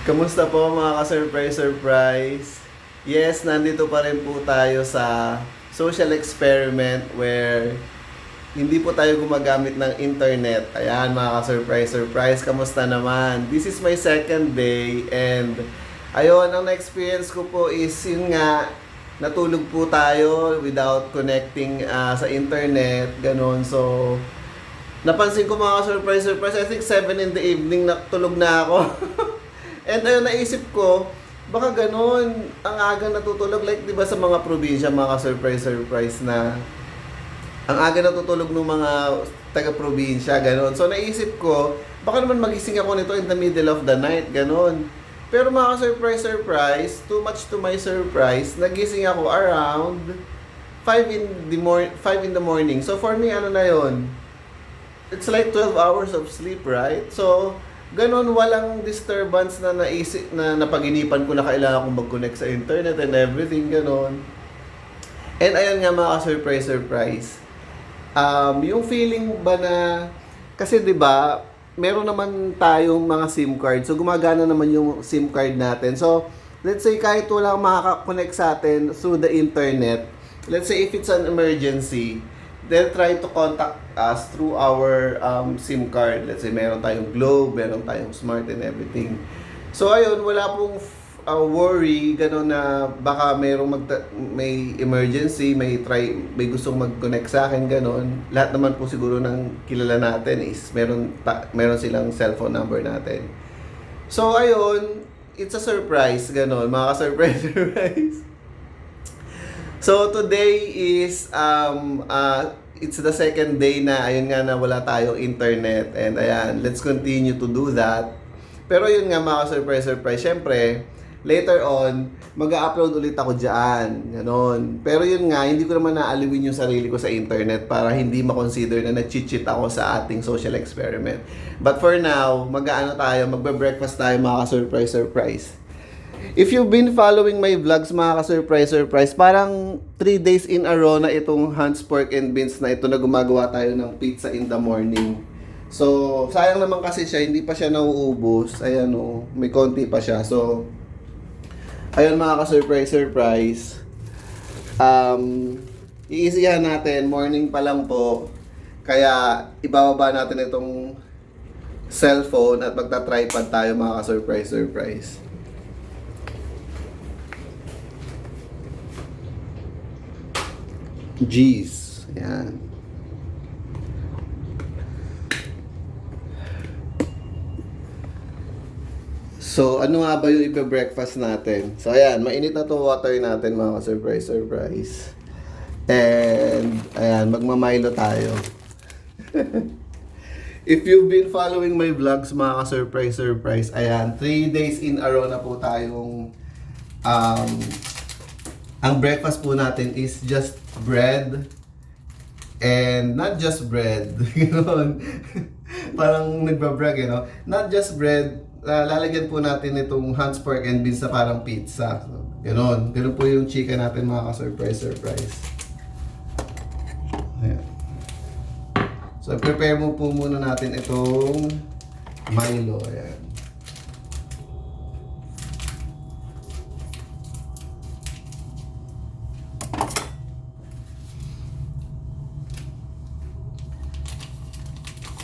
Kamusta po mga ka-surprise? Yes, nandito pa rin po tayo sa social experiment where hindi po tayo gumagamit ng internet. Ayan mga ka-surprise. Kamusta naman? This is my second day and ayun, ang na-experience ko po is yun nga, natulog po tayo without connecting sa internet, ganun. So, napansin ko mga ka-surprise, I think 7 in the evening natulog na ako. And ayun, naisip ko, baka ganun, ang aga natutulog. Like, di ba sa mga probinsya, mga surprise na ang aga natutulog ng mga taga-probinsya, ganun. So, naisip ko, baka naman magising ako nito in the middle of the night, ganun. Pero mga surprise, too much to my surprise, nagising ako around 5 in the morning. So, for me, ano na yon? It's like 12 hours of sleep, right? So, ganon, walang disturbance na naisip na napaginipan ko na kailangan kong mag-connect sa internet and everything, ganon. And ayun nga mga surprise. Yung feeling ba na, kasi 'di ba, meron naman tayong mga SIM card. So gumagana naman yung SIM card natin. So let's say kahit walang makaka-connect sa atin through the internet, let's say if it's an emergency, they'll try to contact us through our SIM card. Let's say meron tayong Globe, meron tayong Smart and everything. So ayun, wala pong worry gano'n na baka may emergency, may gustong mag-connect sa akin gano'n. Lahat naman po siguro ng kilala natin is meron silang cellphone number natin. So ayun, it's a surprise gano'n, mga surprise. So today is it's the second day na ayun nga na wala tayong internet and ayan, let's continue to do that. Pero yun nga mga surprise, syempre later on mag-a-upload ulit ako diyan, ganon. Pero yun nga, hindi ko naman naaliwin yung sarili ko sa internet para hindi ma-consider na nag-cheat ako sa ating social experiment. But for now, magbe-breakfast tayo mga surprise. If you've been following my vlogs mga ka-surprise, parang 3 days in a row na itong Hans Pork and Beans na ito na gumagawa tayo ng pizza in the morning. So, sayang naman kasi siya, hindi pa siya nauubos. Ayan o, may konti pa siya. So, ayun mga ka-surprise. Iisihan natin, morning pa lang po. Kaya, ibababa natin itong cellphone at magta-tripod tayo mga ka-surprise. Jeez. Ayan. So, ano nga ba yung ipe-breakfast natin? So, ayan. Mainit na to water natin, mga surprise. And, ayan. Magmamilo tayo. If you've been following my vlogs, mga surprise, ayan. 3 days in a row na po tayong ang breakfast po natin is just bread and not just bread. Parang nagbabrag, no? Not just bread, lalagyan po natin itong Hans Pork and Beans na parang pizza. So, ganon po yung chicken natin mga ka-surprise. Ayan. So, prepare mo po muna natin itong Milo. Ayan.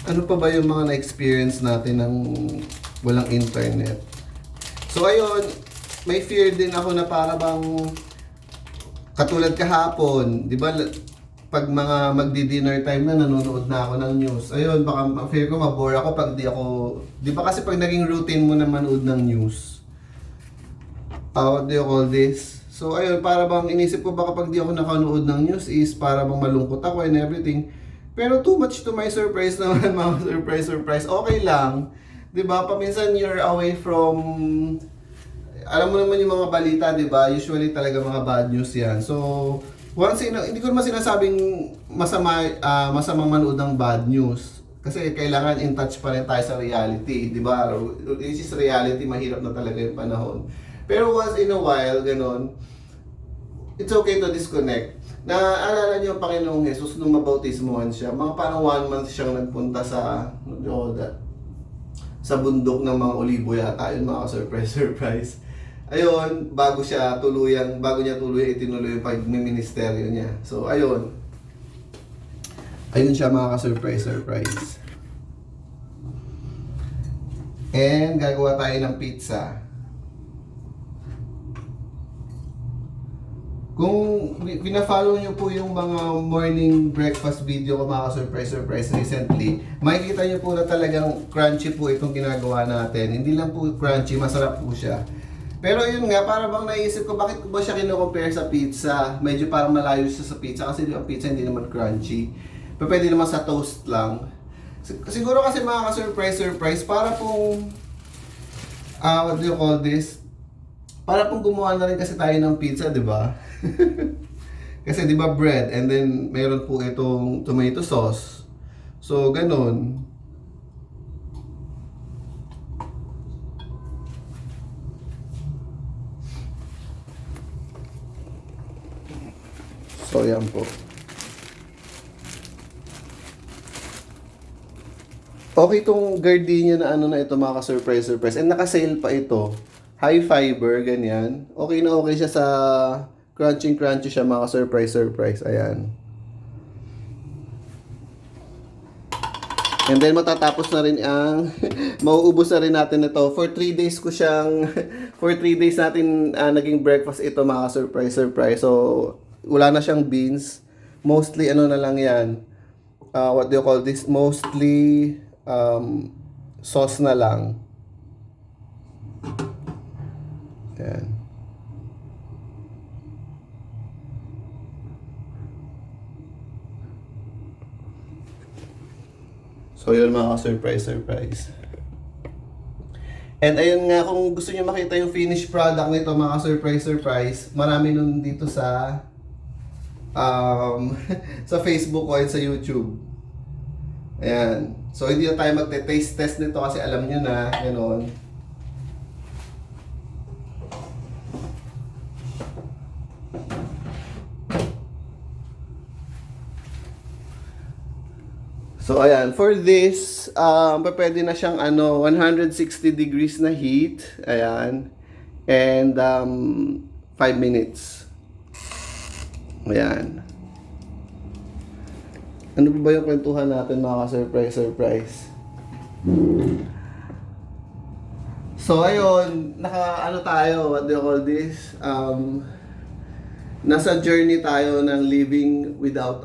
Ano pa ba yung mga na-experience natin ng walang internet? So ayun, may fear din ako na para bang katulad kahapon, di ba? Pag mga magdi-dinner time na nanonood na ako ng news. Ayun, baka fear ko mabore ako pag di ba kasi pag naging routine mo na manood ng news. What do you call this? So ayun, para bang inisip ko baka pag di ako nakanood ng news is para bang malungkot ako and everything. Pero too much to my surprise naman, mga surprise. Okay lang. 'Di ba? Paminsan you're away from, alam mo naman yung mga balita, 'di ba? Usually talaga mga bad news 'yan. So, hindi ko naman sinasabing masamang manood ng bad news. Kasi kailangan in touch pa rin tayo sa reality, 'di ba? This is reality, mahirap na talaga yung panahon. Pero once in a while, ganun, it's okay to disconnect. Naalala niyo ang Panginoong Jesus nung mabautismohan siya, mga parang 1 month siyang nagpunta sa, sa bundok ng mga olibo yata yun, mga surprise. Ayun, bago niya tuluyang itinuloy yung pagmiministeryo niya. So, ayun. Ayun siya, mga ka-surprise. And, gagawa tayo ng pizza. Kung pina-follow nyo po yung mga morning breakfast video ko, mga surprise recently, makikita nyo po na talagang crunchy po itong ginagawa natin. Hindi lang po crunchy, masarap po siya. Pero yun nga, para bang naisip ko, bakit ko ba siya kino-compare sa pizza? Medyo parang malayo siya sa pizza kasi ang pizza hindi naman crunchy. Pero pwede naman sa toast lang. Siguro kasi mga ka-surprise, para pong, what do you call this? Para pong gumawa na rin kasi tayo ng pizza, di ba? Kasi di ba bread, and then meron po itong tomato sauce. So, ganun. So, yan po. Okay itong gardenia na ano na ito, mga ka-surprise. And naka-sale pa ito. High fiber, ganyan. Okay na okay siya sa crunchy siya, mga ka-surprise. Ayan. And then matatapos na rin ang mauubos na rin natin ito. For 3 days ko siyang for 3 days natin naging breakfast ito, mga ka-surprise. So wala na siyang beans. Mostly ano na lang 'yan. What do you call this? Mostly sauce na lang. Ayan. So yun, mga surprise. And ayun nga, kung gusto niyo makita yung finished product nito, mga surprise, marami nun dito sa sa Facebook ko at sa YouTube. Ayan. So hindi na tayo magte-taste test nito kasi alam niyo na, gano'n. So ayan, for this, pwede na siyang 160 degrees na heat. Ayan. And 5 minutes. Ayan. Ano ba yung kwentuhan natin, mga surprise? So ayun, tayo, what do you call this? Nasa journey tayo ng living without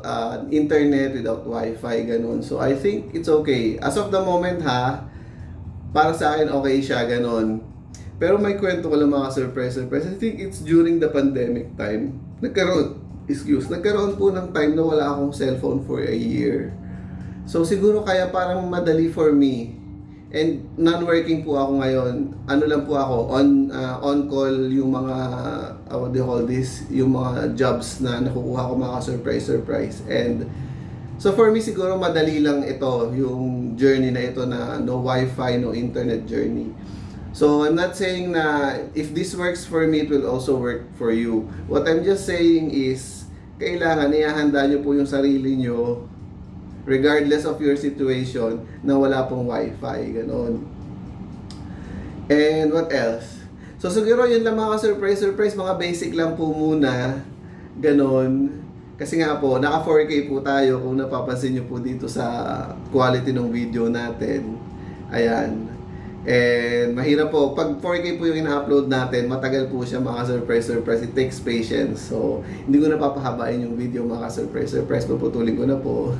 internet, without wifi, ganun. So I think it's okay. As of the moment para sa akin okay siya, ganun. Pero may kwento ko lang, mga surprise. I think it's during the pandemic time. Nagkaroon po ng time na wala akong cellphone for a year. So siguro kaya parang madali for me. And non-working po ako ngayon. Ano lang po ako, on call yung mga, what do you call this, yung mga jobs na nakukuha ko, mga surprise. And so for me siguro madali lang ito, yung journey na ito na no wifi, no internet journey. So I'm not saying na if this works for me, it will also work for you. What I'm just saying is, kailangan ihahanda nyo po yung sarili nyo regardless of your situation na wala pong wifi, gano'n. And what else? So siguro yun lang, mga surprise, mga basic lang po muna, gano'n. Kasi nga po, naka 4K po tayo kung napapansin nyo po dito sa quality ng video natin. Ayan. And mahirap po, pag 4K po yung ina-upload natin, matagal po siya, mga surprise. It takes patience. So hindi ko na papahabain yung video, mga surprise. Puputulin ko na po.